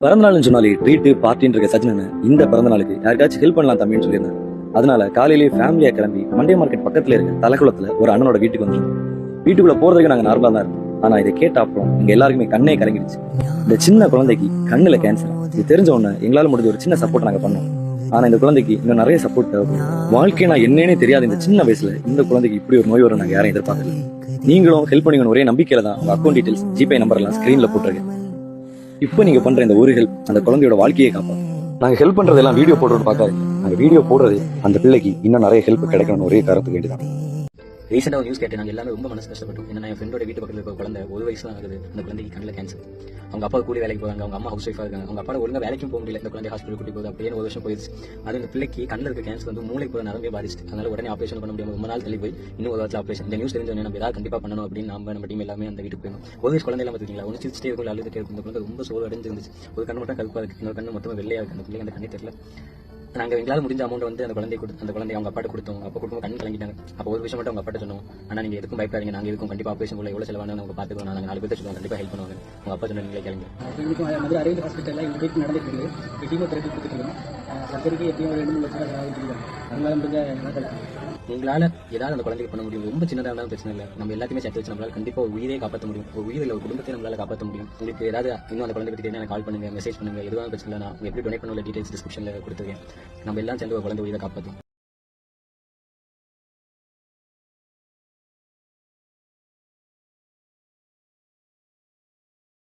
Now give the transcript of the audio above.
பிறந்தநாள்னு சொன்னாலே ட்ரீட்டு பார்ட்டின்னு இருக்க சஜ்னன் இந்த பிறந்த நாளுக்கு யாருக்காச்சும் ஹெல்ப் பண்ணலாம் தம்பின்னு சொல்லியிருந்தேன். அதனால காலையிலேயே ஃபேமிலியா கிளம்பி மண்டே மார்க்கெட் பக்கத்துல இருக்க தலைக்குளத்துல ஒரு அண்ணனோட வீட்டுக்கு வந்துடும். வீட்டுக்குள்ள போறதுக்கு நாங்க நார்மலா தான் இருந்தோம். ஆனா இதை கேட்ட அப்புறம் எங்க எல்லாருக்குமே கண்ணே கலங்கிடுச்சு. இந்த சின்ன குழந்தைக்கு கண்ணுல கேன்சர். இது தெரிஞ்ச உடனே எங்களால முடிஞ்ச ஒரு சின்ன சப்போர்ட் நாங்க பண்ணோம். ஆனா இந்த குழந்தைக்கு இன்னும் நிறைய சப்போர்ட் தேவைப்படும். வாழ்க்கை நான் என்னன்னே தெரியாத இந்த சின்ன வயசுல இந்த குழந்தைக்கு இப்படி ஒரு நோய் வரும் நாங்க யாரையும் எதிர்பார்க்கல. நீங்களும் ஹெல்ப் பண்ணுங்கன்னு ஒரே நம்பிக்கையில தான் உங்க அக்கௌண்ட் டீடைல்ஸ் ஜிபே நம்பர் எல்லாம் ஸ்கிரீன்ல போட்டிருக்கேன். இப்போ நீங்க பண்ற இந்த ஒரு ஹெல்ப் அந்த குழந்தையோட வாழ்க்கையை காப்பாற்றும். நாங்க ஹெல்ப் பண்றதெல்லாம் வீடியோ போடுறோம்னு பார்க்காது. நாங்க வீடியோ போடுறது அந்த பிள்ளைக்கு இன்னும் நிறைய ஹெல்ப் கிடைக்கணும்னு ஒரே காரணத்துக்கு வேண்டியதான். ரீசெண்டாக ஒரு நியூஸ் கேட்டு நாங்கள் எல்லாமே ரொம்ப மனசு கஷ்டப்பட்டோம். ஏன்னா என் ஃப்ரெண்டோட வீட்டு பக்கத்தில் இருக்க குழந்தை 1 வயசு தான் ஆகுது. அந்த குழந்தைக்கு கண்ணில் கேன்சர். அவங்க அப்பா கூலி வேலைக்கு போவாங்க, அவங்க அம்மா ஹவுஸ் ஒய்ஃபாக இருக்காங்க. அவங்க அப்பா ஒழுங்காக வேலைக்கும் போக முடியல. இந்த குழந்தை ஹாஸ்பிட்டல் கூட்டி போகுது. அப்படியே 1 வருஷம் போயிடுச்சு. அது இந்த பிள்ளைக்கு கண்ணில் இருக்க கேன்சர் வந்து மூளை கூட நரம்பே பாதிச்சு. அதனால உடனே ஆபரேஷன் பண்ண முடியாம ரொம்ப நாள் தள்ளி போய் இன்னும் 1 வாரத்தில் ஆபரேஷன். இந்த நியூஸ் தெரிஞ்சவங்க நம்ம ஏதாவது கண்டிப்பாக பண்ணணும் அப்படின்னு நம்ம டீம் எல்லாமே அந்த வீட்டுக்கு போயிடும். 1 வயசு குழந்தை எல்லாம் பார்த்துக்கிங்களா, ஒன்று சிரிச்சிட்டே இருக்கும், அழுதுட்டே இருக்கும். இந்த குழந்தை ரொம்ப சோறு அடைஞ்சு இருந்துச்சு. ஒரு கண்ணு மட்டும் கருப்பாக இருக்கு, இன்னொரு கண்ணு மொத்தமாக வெள்ளையாக இருக்கு. அந்த பிள்ளைங்க அந்த கண்ணே தெரியல. நாங்கள் எங்களால் முடிஞ்ச அமௌண்ட் வந்து அந்த குழந்தை அவங்க அப்பாட்ட கொடுத்தோம். அப்போ கொடுக்கும் கண்ணு கலங்கிட்டாங்க. அப்போ ஒரு விஷயம் மட்டும் அவங்க அப்பாட்ட சொன்னோம், ஆனால் நீங்கள் எதுக்கும் பயப்படாதீங்க, நாங்கள் எதுக்கும் கண்டிப்பாக ஆபரேஷன் கூட எவ்வளோ செலவானு அவங்க பார்த்துக்கணும், நாங்கள் 4 பேர் சொல்லுவோம், கண்டிப்பாக ஹெல்ப் பண்ணுவாங்க. அவங்க அப்பா சொன்ன நீங்களே கிளம்பி மதுரை அரேஞ்ச் ஹாஸ்பிட்டலில் எங்கள் வீட்டு நடந்துட்டு இருக்குது. கீமோதெரப்பி கொடுத்துருக்கோம். சர்ஜரிக்கு எப்படியும் ஒரு 2 லட்சம் ரூபாய் ஆகிட்டு அதனால முடிஞ்ச எங்களால் ஏதாவது அந்த குழந்தைக்கு பண்ண முடியும். ரொம்ப சின்னதாக இருந்தாலும் பிரச்சனை இல்லை. நம்ம எல்லாத்தையுமே சேர்த்து வச்சு நம்மளால் கண்டிப்பாக ஒரு உயிரை காப்பாற்ற முடியும். ஒரு உயிரில் ஒரு குடும்பத்தை நம்மளால் காப்பாற்ற முடியும். உங்களுக்கு ஏதாவது இன்னும் அந்த குழந்தை பற்றி தெரியும், கால் பண்ணுங்க, மெசேஜ் பண்ணுங்க. எதுவாக பிரச்சனை இல்லை. நான் எப்படி டொனேட் பண்ண டீடைல்ஸ் டிஸ்கிரிப்ஷனில் கொடுத்துருக்கேன். நம்ம எல்லாம் சேர்ந்து ஒரு குழந்தை உயிரை காப்பாற்றும்.